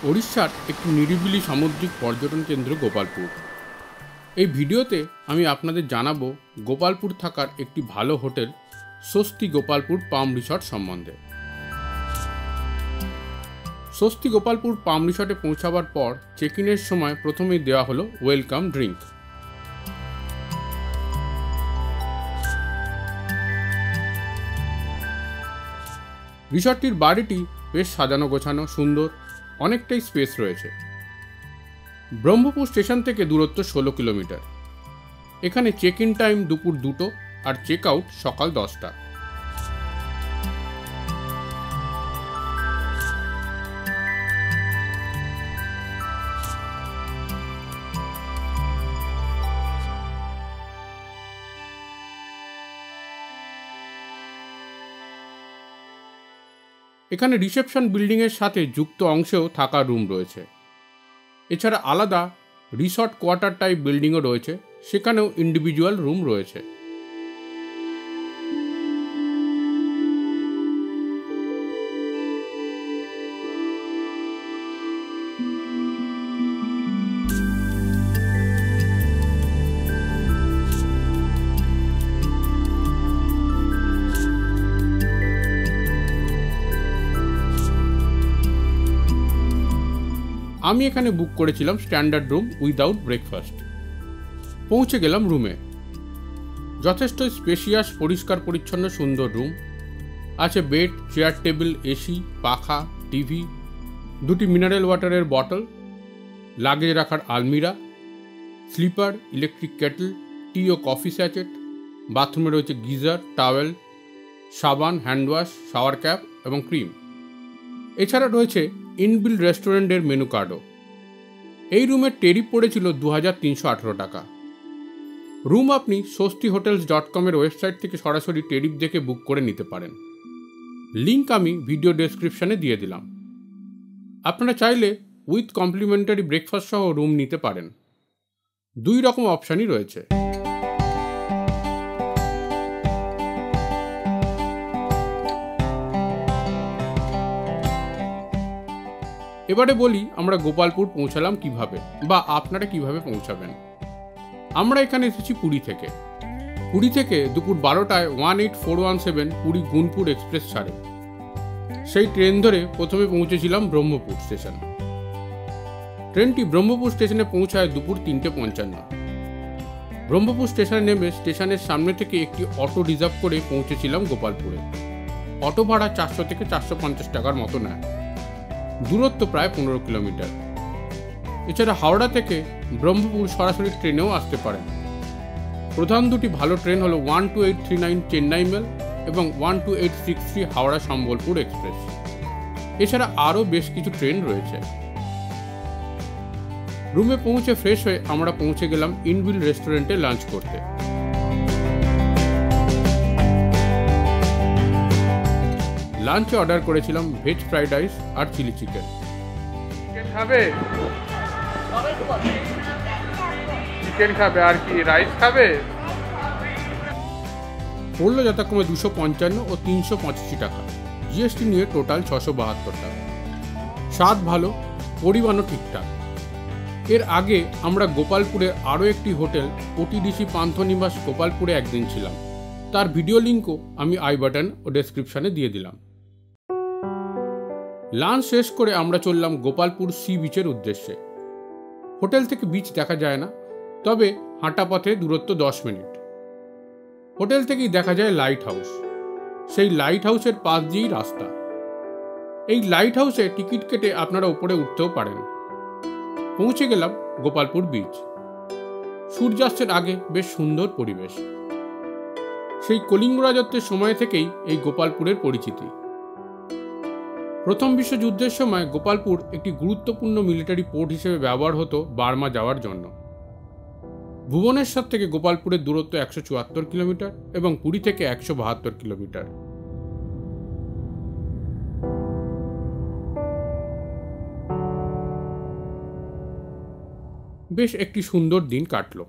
ওড়িশার একটি নিরিবিলি সামুদ্রিক পর্যটন কেন্দ্র গোপালপুর। এই ভিডিওতে আমি আপনাদের জানাবো গোপালপুর থাকার একটি ভালো হোটেল স্বস্তি গোপালপুর পাম রিসর্ট সম্বন্ধে। স্বস্তি গোপালপুর পাম রিসর্টে পৌঁছাবার পর চেক ইনের সময় প্রথমেই দেওয়া হলো ওয়েলকাম ড্রিঙ্ক। রিসর্টটির বাড়িটি বেশ সাজানো গোছানো, সুন্দর, অনেকটাই স্পেস রয়েছে। ব্রহ্মপুর স্টেশন থেকে দূরত্ব 16 কিলোমিটার। এখানে চেক ইন টাইম দুপুর 2টো আর চেক আউট সকাল 10টা। এখানে রিসেপশন বিল্ডিংয়ের সাথে যুক্ত অংশেও থাকার রুম রয়েছে। এছাড়া আলাদা রিসর্ট কোয়ার্টার টাইপ বিল্ডিংও রয়েছে, সেখানেও ইন্ডিভিজুয়াল রুম রয়েছে। আমি এখানে বুক করেছিলাম স্ট্যান্ডার্ড রুম উইদাউট ব্রেকফাস্ট। পৌঁছে গেলাম রুমে। যথেষ্ট স্পেশিয়াস, পরিষ্কার পরিচ্ছন্ন, সুন্দর রুম। আছে বেড, চেয়ার টেবিল, এসি, পাখা, টিভি, 2টি মিনারেল ওয়াটারের বটল, লাগেজ রাখার আলমিরা, স্লিপার, ইলেকট্রিক কেটল, টি ও কফি স্যাচেট। বাথরুমে রয়েছে গিজার, টাওয়েল, সাবান, হ্যান্ডওয়াশ, শাওয়ার ক্যাপ এবং ক্রিম। এছাড়া রয়েছে ইনবিল্ড রেস্টুরেন্টের মেনু কার্ডও। এই রুমের টেরিফ পড়েছিল 2318 টাকা। রুম আপনি swastihotels.com এর ওয়েবসাইট থেকে সরাসরি টেরিফ দেখে বুক করে নিতে পারেন। লিঙ্ক আমি ভিডিও ডেসক্রিপশনে দিয়ে দিলাম। আপনারা চাইলে উইথ কমপ্লিমেন্টারি ব্রেকফাস্ট সহ রুম নিতে পারেন। 2 রকম অপশানই রয়েছে। এবারে বলি আমরা গোপালপুর পৌঁছালাম কিভাবে, বা আপনারা কিভাবে পৌঁছাবেন। আমরা এখানে এসেছি পুরী থেকে। পুরী থেকে দুপুর 12টায় 18417 পুরী গুনপুর এক্সপ্রেস ছাড়ে। সেই ট্রেন ধরে প্রথমে পৌঁছেছিলাম ব্রহ্মপুর স্টেশন। ট্রেনটি ব্রহ্মপুর স্টেশনে পৌঁছায় দুপুর 3:55। ব্রহ্মপুর স্টেশনে নেমে স্টেশনের সামনে থেকে একটি অটো রিজার্ভ করে পৌঁছেছিলাম গোপালপুরে। অটো ভাড়া 400 থেকে 450 টাকার মতো নেয়। দূরত্ব প্রায় 15 কিলোমিটার। এছাড়া হাওড়া থেকে ব্রহ্মপুর সরাসরি ট্রেনেও আসতে পারেন। প্রধান 2টি ভালো ট্রেন হলো 12839 চেন্নাই মেল এবং 12863 হাওড়া সম্বলপুর এক্সপ্রেস। এছাড়া আরও বেশ কিছু ট্রেন রয়েছে। রুমে পৌঁছে ফ্রেশ হয়ে আমরা পৌঁছে গেলাম ইনবিল্ড রেস্টুরেন্টে লাঞ্চ করতে। লাঞ্চে অর্ডার করেছিলাম ভেজ ফ্রাইড রাইস আর চিলি চিকেন। চিকেন খাবে? চিকেন খাবে আর কি রাইস খাবে? পড়লো যথাক্রমে 255 ও 385 টাকা। জিএসটি নিয়ে টোটাল 672 টাকা। স্বাদ ভালো, পরিমাণও ঠিকঠাক। এর আগে আমরা গোপালপুরের আরও একটি হোটেল ওটিডিসি পান্থনিবাস গোপালপুরে একদিন ছিলাম। তার ভিডিও লিঙ্কও আমি আই বাটন ও ডেসক্রিপশনে দিয়ে দিলাম। লাঞ্চ শেষ করে আমরা চললাম গোপালপুর সি বিচের উদ্দেশ্যে। হোটেল থেকে বিচ দেখা যায় না, তবে হাঁটা পথে দূরত্ব 10 মিনিট। হোটেল থেকেই দেখা যায় লাইট হাউস। সেই লাইট হাউসের পাশ দিয়েই রাস্তা। এই লাইট হাউসে টিকিট কেটে আপনারা উপরে উঠতেও পারেন। পৌঁছে গেলাম গোপালপুর বিচ। সূর্যাস্তের আগে বেশ সুন্দর পরিবেশ। সেই কলিঙ্গ রাজত্বের সময় থেকেই এই গোপালপুরের পরিচিতি। প্রথম বিশ্বযুদ্ধের সময় গোপালপুর একটি গুরুত্বপূর্ণ মিলিটারি পোর্ট হিসেবে ব্যবহার হতো বার্মা যাওয়ার জন্য। ভুবনেশ্বর থেকে গোপালপুরের দূরত্ব 174 কিলোমিটার এবং পুরী থেকে 172 কিলোমিটার। বেশ একটি সুন্দর দিন কাটলো।